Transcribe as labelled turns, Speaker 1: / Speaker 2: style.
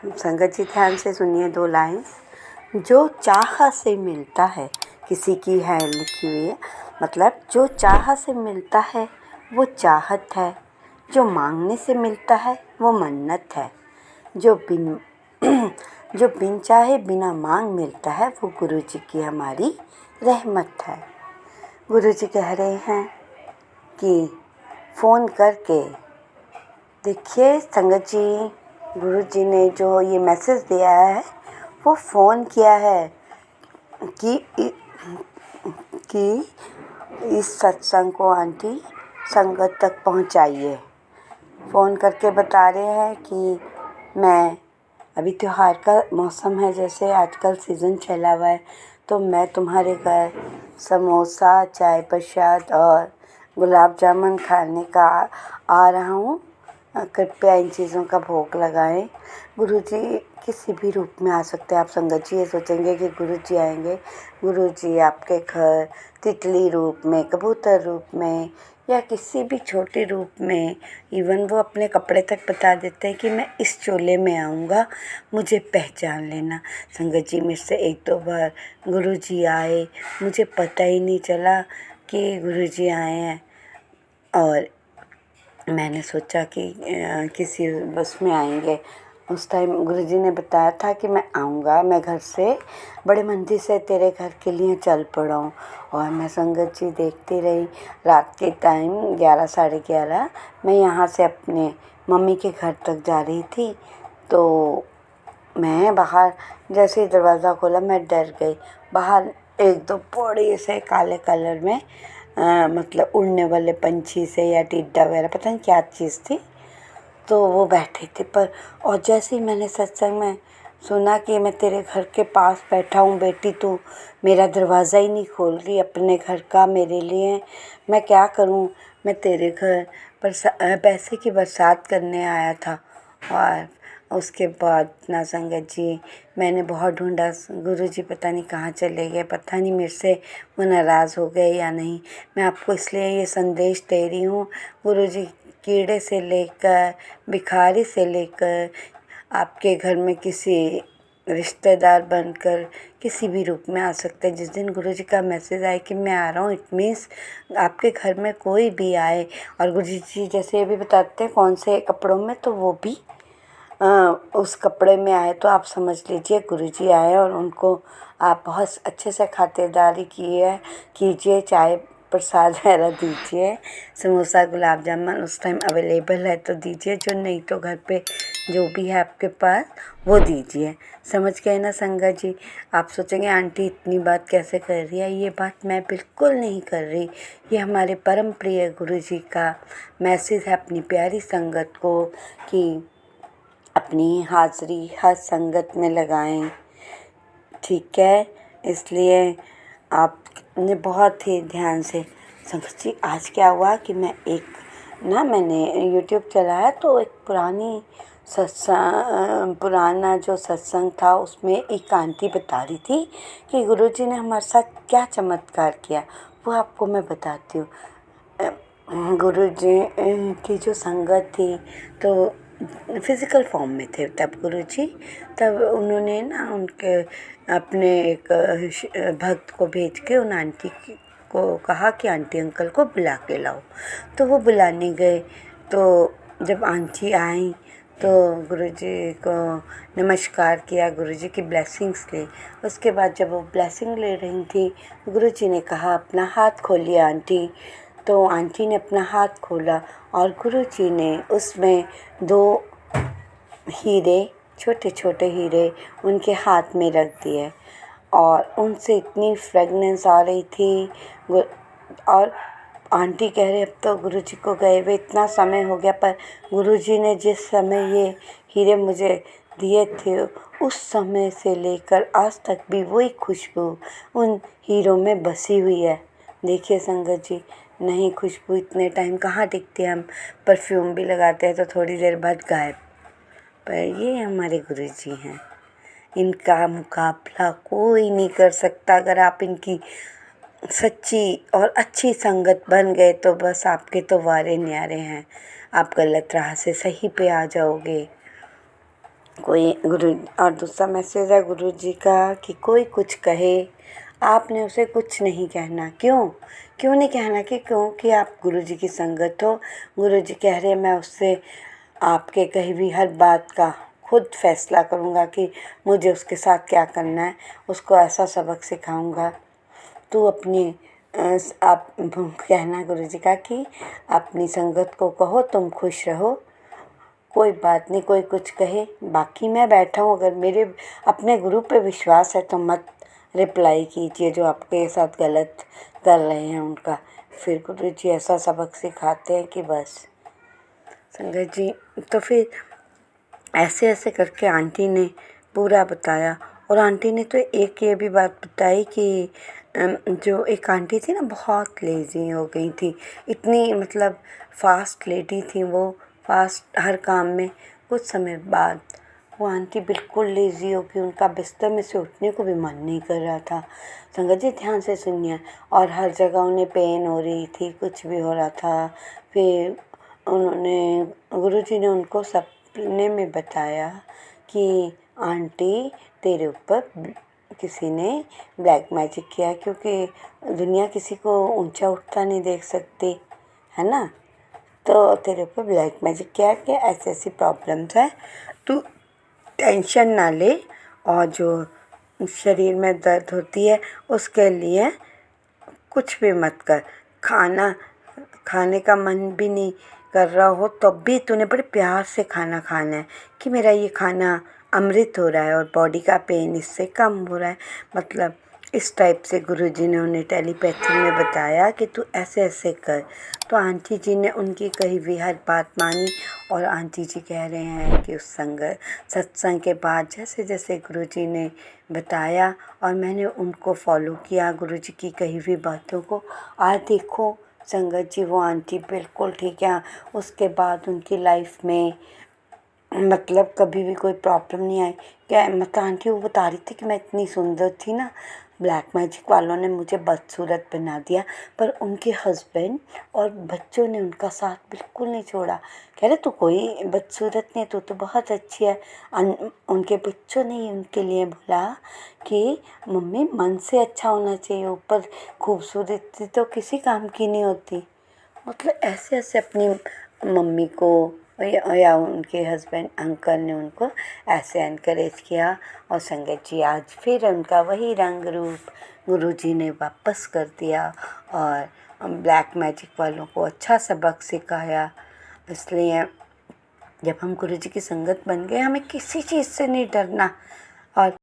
Speaker 1: संगत जी ध्यान से सुनिए 2 लाइन। जो चाह से मिलता है, किसी की है लिखी हुई है, मतलब जो चाह से मिलता है वो चाहत है, जो मांगने से मिलता है वो मन्नत है, जो बिन चाहे बिना मांग मिलता है वो गुरु जी की हमारी रहमत है। गुरु जी कह रहे हैं कि फ़ोन करके देखिए संगत जी, गुरु जी ने जो ये मैसेज दिया है वो फ़ोन किया है कि इस सत्संग को आंटी संगत तक पहुंचाइए। फ़ोन करके बता रहे हैं कि मैं अभी त्योहार का मौसम है, जैसे आजकल सीज़न चला हुआ है, तो मैं तुम्हारे घर समोसा, चाय प्रसाद और गुलाब जामुन खाने का आ रहा हूँ। कृपया इन चीज़ों का भोग लगाएं। गुरु जी किसी भी रूप में आ सकते हैं। आप संगत जी ये सोचेंगे कि गुरु जी आएंगे, गुरु जी आपके घर तितली रूप में, कबूतर रूप में या किसी भी छोटे रूप में, इवन वो अपने कपड़े तक बता देते हैं कि मैं इस चोले में आऊँगा, मुझे पहचान लेना। संगत जी मेरे से 1-2 बार गुरु जी आए, मुझे पता ही नहीं चला कि गुरु जी आए हैं, और मैंने सोचा कि किसी बस में आएंगे। उस टाइम गुरुजी ने बताया था कि मैं आऊँगा, मैं घर से बड़े मंदिर से तेरे घर के लिए चल पड़ा हूँ। और मैं संगत जी देखती रही। रात के टाइम 11 साढ़े 11 मैं यहाँ से अपने मम्मी के घर तक जा रही थी, तो मैं बाहर जैसे ही दरवाज़ा खोला मैं डर गई। बाहर 1-2 बड़े से काले कलर में मतलब उड़ने वाले पंछी से या टिड्डा वगैरह पता नहीं क्या चीज़ थी, तो वो बैठे थे पर। और जैसे ही मैंने सत्संग में सुना कि मैं तेरे घर के पास बैठा हूँ बेटी, तू मेरा दरवाज़ा ही नहीं खोल रही अपने घर का मेरे लिए, मैं क्या करूँ। मैं तेरे घर पर पैसे की बरसात करने आया था। और उसके बाद ना संगत जी मैंने बहुत ढूंढा, गुरु जी पता नहीं कहाँ चले गए, पता नहीं मेरे से वो नाराज़ हो गए या नहीं। मैं आपको इसलिए ये संदेश दे रही हूँ, गुरु जी कीड़े से लेकर भिखारी से लेकर आपके घर में किसी रिश्तेदार बनकर किसी भी रूप में आ सकते हैं। जिस दिन गुरु जी का मैसेज आए कि मैं आ रहा हूँ, इट मीन्स आपके घर में कोई भी आए। और गुरु जी जैसे ये भी बताते हैं कौन से कपड़ों में, तो वो भी उस कपड़े में आए तो आप समझ लीजिए गुरु जी आए। और उनको आप बहुत अच्छे से खातिरदारी कीजिए, चाय प्रसाद वगैरह दीजिए, समोसा गुलाब जामुन उस टाइम अवेलेबल है तो दीजिए, जो नहीं तो घर पे जो भी है आपके पास वो दीजिए। समझ गए ना संगत जी। आप सोचेंगे आंटी इतनी बात कैसे कर रही है, ये बात मैं बिल्कुल नहीं कर रही। ये हमारे परम प्रिय गुरु जी का मैसेज है अपनी प्यारी संगत को कि अपनी हाज़िरी हर संगत में लगाएं, ठीक है। इसलिए आपने बहुत ही ध्यान से संगत जी। आज क्या हुआ कि मैंने यूट्यूब चलाया तो एक पुराना जो सत्संग था उसमें एक आंटी बता रही थी कि गुरुजी ने हमारे साथ क्या चमत्कार किया, वो आपको मैं बताती हूँ। गुरुजी की जो संगत थी तो फिज़िकल फॉर्म में थे तब गुरुजी, तब उन्होंने ना उनके अपने एक भक्त को भेज के उन आंटी को कहा कि आंटी अंकल को बुला के लाओ। तो वो बुलाने गए, तो जब आंटी आई तो गुरुजी को नमस्कार किया, गुरुजी की ब्लेसिंग्स ली। उसके बाद जब वो ब्लेसिंग ले रही थी, गुरुजी ने कहा अपना हाथ खोलिए आंटी। तो आंटी ने अपना हाथ खोला और गुरुजी ने उसमें 2 हीरे, छोटे छोटे हीरे उनके हाथ में रख दिए और उनसे इतनी फ्रेगनेंस आ रही थी। और आंटी कह रहे अब तो गुरुजी को गए हुए इतना समय हो गया, पर गुरुजी ने जिस समय ये हीरे मुझे दिए थे उस समय से लेकर आज तक भी वही खुशबू उन हीरों में बसी हुई है। देखिए संगत जी, नहीं खुशबू इतने टाइम कहाँ टिकती है। हम परफ्यूम भी लगाते हैं तो थोड़ी देर बाद गायब, पर ये हमारे गुरुजी हैं, इनका मुकाबला कोई नहीं कर सकता। अगर आप इनकी सच्ची और अच्छी संगत बन गए तो बस आपके तो वारे न्यारे हैं, आप गलत राह से सही पे आ जाओगे। कोई गुरु और दूसरा मैसेज है गुरु जी का कि कोई कुछ कहे आपने उसे कुछ नहीं कहना। क्यों क्यों नहीं कहना? कि क्योंकि आप गुरु जी की संगत हो। गुरु जी कह रहे हैं मैं उससे आपके कही भी हर बात का खुद फैसला करूँगा कि मुझे उसके साथ क्या करना है, उसको ऐसा सबक सिखाऊँगा। तो अपनी आप कहना गुरु जी का कि अपनी संगत को कहो तुम खुश रहो, कोई बात नहीं कोई कुछ कहे, बाकी मैं बैठा हूँ। अगर मेरे अपने गुरु पे विश्वास है तो मत रिप्लाई कीजिए जो आपके साथ गलत कर रहे हैं उनका। फिर गुरु जी ऐसा सबक सिखाते हैं कि बस संगत जी। तो फिर ऐसे ऐसे करके आंटी ने पूरा बताया। और आंटी ने तो एक ये भी बात बताई कि जो एक आंटी थी ना बहुत लेज़ी हो गई थी, इतनी मतलब फास्ट लेडी थी वो, फास्ट हर काम में। कुछ समय बाद वो आंटी बिल्कुल लेज़ी हो गई, उनका बिस्तर में से उठने को भी मन नहीं कर रहा था। संगत जी ध्यान से सुनिए। और हर जगह उन्हें पेन हो रही थी, कुछ भी हो रहा था। फिर उन्होंने गुरुजी ने उनको सपने में बताया कि आंटी तेरे ऊपर किसी ने ब्लैक मैजिक किया, क्योंकि दुनिया किसी को ऊंचा उठता नहीं देख सकती है ना। तो तेरे ऊपर ब्लैक मैजिक किया कि ऐसी ऐसी प्रॉब्लम्स है, तू टेंशन ना ले। और जो शरीर में दर्द होती है उसके लिए कुछ भी मत कर। खाने का मन भी नहीं कर रहा हो तब भी तूने बड़े प्यार से खाना खाना है कि मेरा ये खाना अमृत हो रहा है और बॉडी का पेन इससे कम हो रहा है। मतलब इस टाइप से गुरुजी ने उन्हें टेलीपैथी में बताया कि तू ऐसे ऐसे कर। तो आंटी जी ने उनकी कही हुई हर बात मानी। और आंटी जी कह रहे हैं कि उस सत्संग के बाद जैसे जैसे गुरुजी ने बताया और मैंने उनको फॉलो किया गुरुजी की कही हुई बातों को, आज देखो संगत जी वो आंटी बिल्कुल ठीक है। उसके बाद उनकी लाइफ में मतलब कभी भी कोई प्रॉब्लम नहीं आई। क्या मतलब आंटी वो बता रही थी कि मैं इतनी सुंदर थी ना, ब्लैक मैजिक वालों ने मुझे बदसूरत बना दिया, पर उनके हस्बैंड और बच्चों ने उनका साथ बिल्कुल नहीं छोड़ा। कह रहे तू कोई बदसूरत नहीं, तू तो बहुत अच्छी है। उनके बच्चों ने उनके लिए बोला कि मम्मी मन से अच्छा होना चाहिए, ऊपर खूबसूरती तो किसी काम की नहीं होती। मतलब ऐसे ऐसे अपनी मम्मी को या उनके हस्बैंड अंकल ने उनको ऐसे एनकरेज किया। और संगत जी आज फिर उनका वही रंग रूप गुरुजी ने वापस कर दिया और ब्लैक मैजिक वालों को अच्छा सबक सिखाया। इसलिए जब हम गुरुजी की संगत बन गए हमें किसी चीज़ से नहीं डरना। और